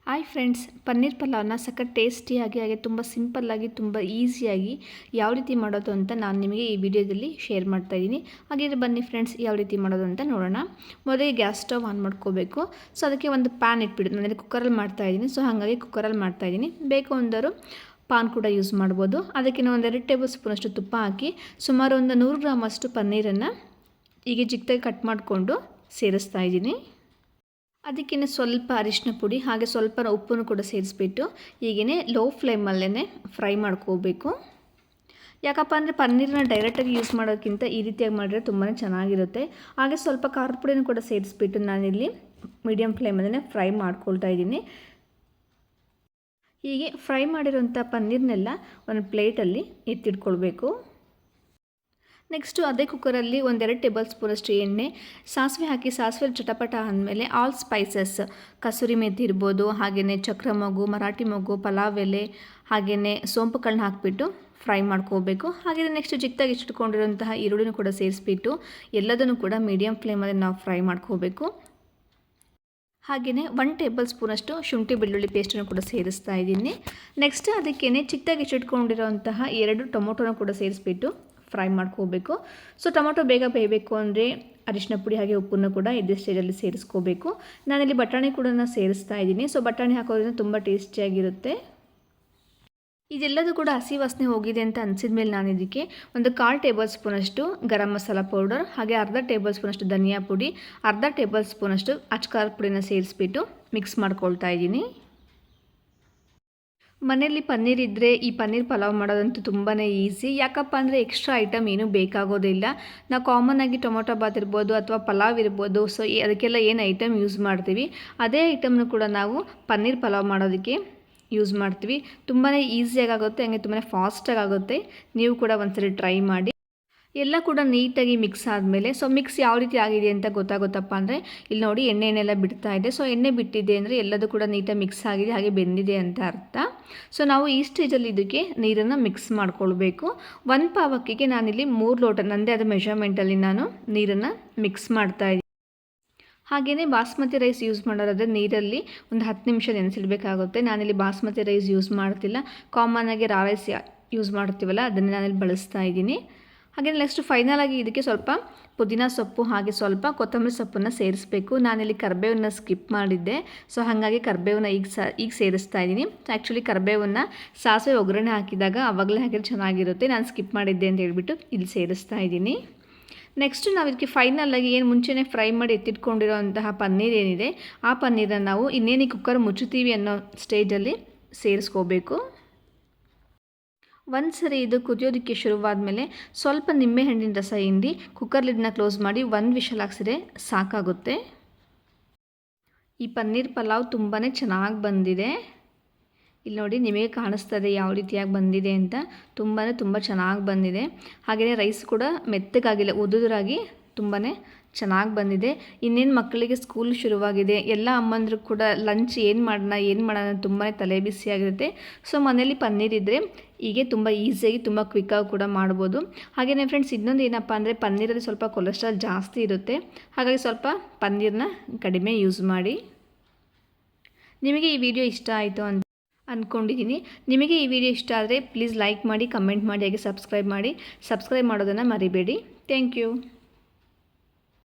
Hi friends, paneer ಪಲಾವ್ನ ಸಖತ್ ಟೇಸ್ಟಿಯಾಗಿ ಹಾಗೆ ತುಂಬ ಸಿಂಪಲ್ಲಾಗಿ ತುಂಬ ಈಸಿಯಾಗಿ ಯಾವ ರೀತಿ ಮಾಡೋದು ಅಂತ ನಾನು ನಿಮಗೆ ಈ ವಿಡಿಯೋದಲ್ಲಿ ಶೇರ್ ಮಾಡ್ತಾಯಿದ್ದೀನಿ. ಹಾಗೆ ಬನ್ನಿ ಫ್ರೆಂಡ್ಸ್, ಯಾವ ರೀತಿ ಮಾಡೋದು ಅಂತ ನೋಡೋಣ. ಮೊದಲಿಗೆ ಗ್ಯಾಸ್ ಸ್ಟವ್ ಆನ್ ಮಾಡ್ಕೋಬೇಕು. ಸೊ ಅದಕ್ಕೆ ಒಂದು ಪ್ಯಾನ್ ಇಟ್ಬಿಟ್ಟು ನಾನು ಕುಕ್ಕರಲ್ಲಿ ಮಾಡ್ತಾಯಿದ್ದೀನಿ. ಸೊ ಹಾಗಾಗಿ ಕುಕ್ಕರಲ್ಲಿ ಮಾಡ್ತಾಯಿದ್ದೀನಿ. ಬೇಕು ಅಂದರು ಪಾನ್ ಕೂಡ ಯೂಸ್ ಮಾಡ್ಬೋದು. ಅದಕ್ಕೆ ನಾನು 2 ಟೇಬಲ್ ಸ್ಪೂನಷ್ಟು ತುಪ್ಪ ಹಾಕಿ ಸುಮಾರು ಒಂದು 100 ಗ್ರಾಮಷ್ಟು ಪನ್ನೀರನ್ನು ಹೀಗೆ ಚಿಕ್ಕದಾಗಿ ಕಟ್ ಮಾಡಿಕೊಂಡು ಸೇರಿಸ್ತಾ ಇದ್ದೀನಿ. ಅದಕ್ಕೇ ಸ್ವಲ್ಪ ಅರಿಶಿನ ಪುಡಿ ಹಾಗೆ ಸ್ವಲ್ಪ ಉಪ್ಪನ್ನು ಕೂಡ ಸೇರಿಸ್ಬಿಟ್ಟು ಹೀಗೇ ಲೋ ಫ್ಲೇಮಲ್ಲೇ ಫ್ರೈ ಮಾಡ್ಕೋಬೇಕು. ಯಾಕಪ್ಪ ಅಂದರೆ ಪನ್ನೀರನ್ನ ಡೈರೆಕ್ಟಾಗಿ ಯೂಸ್ ಮಾಡೋದಕ್ಕಿಂತ ಈ ರೀತಿಯಾಗಿ ಮಾಡಿದ್ರೆ ತುಂಬಾ ಚೆನ್ನಾಗಿರುತ್ತೆ. ಹಾಗೆ ಸ್ವಲ್ಪ ಖಾರದ ಪುಡಿನೂ ಕೂಡ ಸೇರಿಸ್ಬಿಟ್ಟು ನಾನಿಲ್ಲಿ ಮೀಡಿಯಮ್ ಫ್ಲೇಮಲ್ಲೇ ಫ್ರೈ ಮಾಡ್ಕೊಳ್ತಾ ಇದ್ದೀನಿ. ಹೀಗೆ ಫ್ರೈ ಮಾಡಿರೋಂಥ ಪನ್ನೀರ್ನೆಲ್ಲ ಒಂದು ಪ್ಲೇಟಲ್ಲಿ ಎತ್ತಿಟ್ಕೊಳ್ಬೇಕು. ನೆಕ್ಸ್ಟು ಅದೇ ಕುಕ್ಕರಲ್ಲಿ 1-2 ಟೇಬಲ್ ಸ್ಪೂನಷ್ಟು ಎಣ್ಣೆ, ಸಾಸಿವೆ ಹಾಕಿ ಸಾಸಿವೆ ಚಟಪಟ ಆದಮೇಲೆ ಆಲ್ ಸ್ಪೈಸಸ್ ಕಸೂರಿ ಮೆಥಿ ಇರ್ಬೋದು, ಹಾಗೆಯೇ ಚಕ್ರ ಮೊಗ್ಗು, ಮರಾಠಿ ಮೊಗ್ಗು, ಪಲಾವ್ ಎಲೆ, ಹಾಗೆಯೇ ಸೋಂಪುಗಳನ್ನ ಹಾಕಿಬಿಟ್ಟು ಫ್ರೈ ಮಾಡ್ಕೋಬೇಕು. ಹಾಗೆ ನೆಕ್ಸ್ಟ್ ಚಿಕ್ಕದಾಗಿ ಇಟ್ಕೊಂಡಿರೋಂತಹ ಈರುಳ್ಳಿನೂ ಕೂಡ ಸೇರಿಸ್ಬಿಟ್ಟು ಎಲ್ಲದನ್ನು ಕೂಡ ಮೀಡಿಯಮ್ ಫ್ಲೇಮಲ್ಲಿ ನಾವು ಫ್ರೈ ಮಾಡ್ಕೋಬೇಕು. ಹಾಗೆಯೇ 1 ಟೇಬಲ್ ಸ್ಪೂನಷ್ಟು ಶುಂಠಿ ಬೆಳ್ಳುಳ್ಳಿ ಪೇಸ್ಟನ್ನು ಕೂಡ ಸೇರಿಸ್ತಾ ಇದ್ದೀನಿ. ನೆಕ್ಸ್ಟ್ ಅದಕ್ಕೇ ಚಿಕ್ಕದಾಗಿ ಇಟ್ಕೊಂಡಿರೋಂತಹ 2 ಟೊಮೊಟೊನ ಕೂಡ ಸೇರಿಸ್ಬಿಟ್ಟು ಫ್ರೈ ಮಾಡ್ಕೋಬೇಕು. ಸೊ ಟೊಮೊಟೊ ಬೇಗ ಬೇಯಬೇಕು ಅಂದರೆ ಅರಿಶಿನ ಪುಡಿ ಹಾಗೆ ಉಪ್ಪನ್ನು ಕೂಡ ಇದೇ ಸ್ಟೇಜಲ್ಲಿ ಸೇರಿಸ್ಕೋಬೇಕು. ನಾನಿಲ್ಲಿ ಬಟಾಣಿ ಕೂಡ ಸೇರಿಸ್ತಾ ಇದ್ದೀನಿ. ಸೊ ಬಟಾಣಿ ಹಾಕೋದ್ರಿಂದ ತುಂಬ ಟೇಸ್ಟಿಯಾಗಿರುತ್ತೆ. ಇದೆಲ್ಲದೂ ಕೂಡ ಹಸಿ ವಾಸನೆ ಹೋಗಿದೆ ಅಂತ ಅನಿಸಿದ ಮೇಲೆ ನಾನು ಇದಕ್ಕೆ 1/4 ಟೇಬಲ್ ಸ್ಪೂನಷ್ಟು ಗರಂ ಮಸಾಲ ಪೌಡರ್, ಹಾಗೆ ಅರ್ಧ ಟೇಬಲ್ ಸ್ಪೂನಷ್ಟು ಧನಿಯಾ ಪುಡಿ, ಅರ್ಧ ಟೇಬಲ್ ಸ್ಪೂನಷ್ಟು ಅಚ್ಕಾರದ ಪುಡಿನ ಸೇರಿಸ್ಬಿಟ್ಟು ಮಿಕ್ಸ್ ಮಾಡ್ಕೊಳ್ತಾ ಇದ್ದೀನಿ. ಮನೆಯಲ್ಲಿ ಪನ್ನೀರ್ ಇದ್ದರೆ ಈ ಪನ್ನೀರ್ ಪಲಾವ್ ಮಾಡೋದಂತೂ ತುಂಬಾ ಈಸಿ. ಯಾಕಪ್ಪ ಅಂದರೆ ಎಕ್ಸ್ಟ್ರಾ ಐಟಮ್ ಏನೂ ಬೇಕಾಗೋದಿಲ್ಲ. ನಾವು ಕಾಮನ್ನಾಗಿ ಟೊಮೊಟೊ ಬಾತ್ ಇರ್ಬೋದು ಅಥವಾ ಪಲಾವ್ ಇರ್ಬೋದು, ಸೊ ಅದಕ್ಕೆಲ್ಲ ಏನು ಐಟಮ್ ಯೂಸ್ ಮಾಡ್ತೀವಿ ಅದೇ ಐಟಮ್ನು ಕೂಡ ನಾವು ಪನ್ನೀರ್ ಪಲಾವ್ ಮಾಡೋದಕ್ಕೆ ಯೂಸ್ ಮಾಡ್ತೀವಿ. ತುಂಬಾ ಈಸಿಯಾಗುತ್ತೆ, ಹಾಗೆ ತುಂಬಾ ಫಾಸ್ಟಾಗಿ ಆಗುತ್ತೆ. ನೀವು ಕೂಡ ಒಂದ್ಸರಿ ಟ್ರೈ ಮಾಡಿ. ಎಲ್ಲ ಕೂಡ ನೀಟಾಗಿ ಮಿಕ್ಸ್ ಆದಮೇಲೆ ಸೊ ಮಿಕ್ಸ್ ಯಾವ ರೀತಿ ಆಗಿದೆ ಅಂತ ಗೊತ್ತಾಗುತ್ತಪ್ಪ ಅಂದರೆ ಇಲ್ಲಿ ನೋಡಿ ಎಣ್ಣೆನೆಲ್ಲ ಬಿಡ್ತಾ ಇದೆ. ಸೊ ಎಣ್ಣೆ ಬಿಟ್ಟಿದೆ ಅಂದರೆ ಎಲ್ಲದೂ ಕೂಡ ನೀಟಾಗಿ ಮಿಕ್ಸ್ ಆಗಿದೆ, ಹಾಗೆ ಬೆಂದಿದೆ ಅಂತ ಅರ್ಥ. ಸೊ ನಾವು ಈ ಸ್ಟೇಜಲ್ಲಿ ಇದಕ್ಕೆ ನೀರನ್ನು ಮಿಕ್ಸ್ ಮಾಡ್ಕೊಳ್ಬೇಕು. 1 ಪಾವ್ ಅಕ್ಕಿಗೆ ನಾನಿಲ್ಲಿ 3 ಲೋಟ ನನ್ನದೇ ಆದ ಮೆಷರ್ಮೆಂಟಲ್ಲಿ ನಾನು ನೀರನ್ನು ಮಿಕ್ಸ್ ಮಾಡ್ತಾಯಿದ್ದೀನಿ. ಹಾಗೆಯೇ ಬಾಸ್ಮತಿ ರೈಸ್ ಯೂಸ್ ಮಾಡೋದಾದರೆ ನೀರಲ್ಲಿ ಒಂದು 10 ನಿಮಿಷ ನೆನೆಸಿಡಬೇಕಾಗುತ್ತೆ. ನಾನಿಲ್ಲಿ ಬಾಸ್ಮತಿ ರೈಸ್ ಯೂಸ್ ಮಾಡ್ತಿಲ್ಲ, ಕಾಮನ್ನಾಗಿ ರಾ ರೈಸ್ ಯೂಸ್ ಮಾಡ್ತೀವಲ್ಲ ಅದನ್ನೇ ನಾನಿಲ್ಲಿ ಬಳಸ್ತಾ ಇದ್ದೀನಿ. ಹಾಗೆ ನೆಕ್ಸ್ಟ್ ಫೈನಲಾಗಿ ಇದಕ್ಕೆ ಸ್ವಲ್ಪ ಪುದೀನ ಸೊಪ್ಪು ಹಾಗೆ ಸ್ವಲ್ಪ ಕೊತ್ತಂಬರಿ ಸೊಪ್ಪನ್ನು ಸೇರಿಸಬೇಕು. ನಾನಿಲ್ಲಿ ಕರಿಬೇವನ್ನ ಸ್ಕಿಪ್ ಮಾಡಿದ್ದೆ. ಸೊ ಹಾಗಾಗಿ ಕರಿಬೇವನ್ನ ಈಗ ಸೇರಿಸ್ತಾ ಇದ್ದೀನಿ. ಆ್ಯಕ್ಚುಲಿ ಕರಿಬೇವನ್ನ ಸಾಸಿವೆ ಒಗ್ಗರಣೆ ಹಾಕಿದಾಗ ಆವಾಗಲೇ ಹಾಕಿದ್ರೆ ಚೆನ್ನಾಗಿರುತ್ತೆ. ನಾನು ಸ್ಕಿಪ್ ಮಾಡಿದ್ದೆ ಅಂತ ಹೇಳ್ಬಿಟ್ಟು ಇಲ್ಲಿ ಸೇರಿಸ್ತಾ ಇದ್ದೀನಿ. ನೆಕ್ಸ್ಟ್ ನಾವು ಇದಕ್ಕೆ ಫೈನಲಾಗಿ ಏನು ಮುಂಚೆನೇ ಫ್ರೈ ಮಾಡಿ ಎತ್ತಿಟ್ಕೊಂಡಿರೋಂತಹ ಪನ್ನೀರ್ ಏನಿದೆ ಆ ಪನ್ನೀರನ್ನು ನಾವು ಇನ್ನೇನು ಕುಕ್ಕರ್ ಮುಚ್ಚುತ್ತೀವಿ ಅನ್ನೋ ಸ್ಟೇಜಲ್ಲಿ ಸೇರಿಸ್ಕೋಬೇಕು. ಒಂದು ಸರಿ ಇದು ಕುದಿಯೋದಕ್ಕೆ ಶುರುವಾದ ಮೇಲೆ ಸ್ವಲ್ಪ ನಿಂಬೆಹಣ್ಣಿನ ರಸ ಹಿಂಡಿ ಕುಕ್ಕರ್ ಲಿಡ್ನ ಕ್ಲೋಸ್ ಮಾಡಿ 1 ವಿಷಲ್ ಹಾಕ್ಸಿದ್ರೆ ಸಾಕಾಗುತ್ತೆ. ಈ ಪನ್ನೀರ್ ಪಲಾವ್ ತುಂಬಾ ಚೆನ್ನಾಗಿ ಬಂದಿದೆ. ಇಲ್ಲಿ ನೋಡಿ ನಿಮಗೆ ಕಾಣಿಸ್ತದೆ ಯಾವ ರೀತಿಯಾಗಿ ಬಂದಿದೆ ಅಂತ. ತುಂಬ ಚೆನ್ನಾಗಿ ಬಂದಿದೆ. ಹಾಗೆಯೇ ರೈಸ್ ಕೂಡ ಮೆತ್ತಗಾಗಿಲ್ಲ, ಉದುರಾಗಿ ತುಂಬಾ ಚೆನ್ನಾಗಿ ಬಂದಿದೆ. ಇನ್ನೇನು ಮಕ್ಕಳಿಗೆ ಸ್ಕೂಲ್ ಶುರುವಾಗಿದೆ. ಎಲ್ಲ ಅಮ್ಮಂದ್ರು ಕೂಡ ಲಂಚ್ ಏನು ಮಾಡೋಣ ತುಂಬಾ ತಲೆ ಬಿಸಿಯಾಗಿರುತ್ತೆ. ಸೊ ಮನೇಲಿ ಪನ್ನೀರ್ ಇದ್ದರೆ ಹೀಗೆ ತುಂಬ ಈಸಿಯಾಗಿ ತುಂಬ ಕ್ವಿಕ್ಕಾಗಿ ಕೂಡ ಮಾಡ್ಬೋದು. ಹಾಗೆಯೇ ಫ್ರೆಂಡ್ಸ್ ಇನ್ನೊಂದು ಏನಪ್ಪ ಅಂದರೆ ಪನ್ನೀರಲ್ಲಿ ಸ್ವಲ್ಪ ಕೊಲೆಸ್ಟ್ರಾಲ್ ಜಾಸ್ತಿ ಇರುತ್ತೆ. ಹಾಗಾಗಿ ಸ್ವಲ್ಪ ಪನ್ನೀರನ್ನ ಕಡಿಮೆ ಯೂಸ್ ಮಾಡಿ. ನಿಮಗೆ ಈ ವಿಡಿಯೋ ಇಷ್ಟ ಆಯಿತು ಅಂತ ಅಂದ್ಕೊಂಡಿದ್ದೀನಿ. ನಿಮಗೆ ಈ ವಿಡಿಯೋ ಇಷ್ಟ ಆದರೆ ಪ್ಲೀಸ್ ಲೈಕ್ ಮಾಡಿ, ಕಮೆಂಟ್ ಮಾಡಿ, ಹಾಗೆ ಸಬ್ಸ್ಕ್ರೈಬ್ ಮಾಡೋದನ್ನು ಮರಿಬೇಡಿ. Thank you.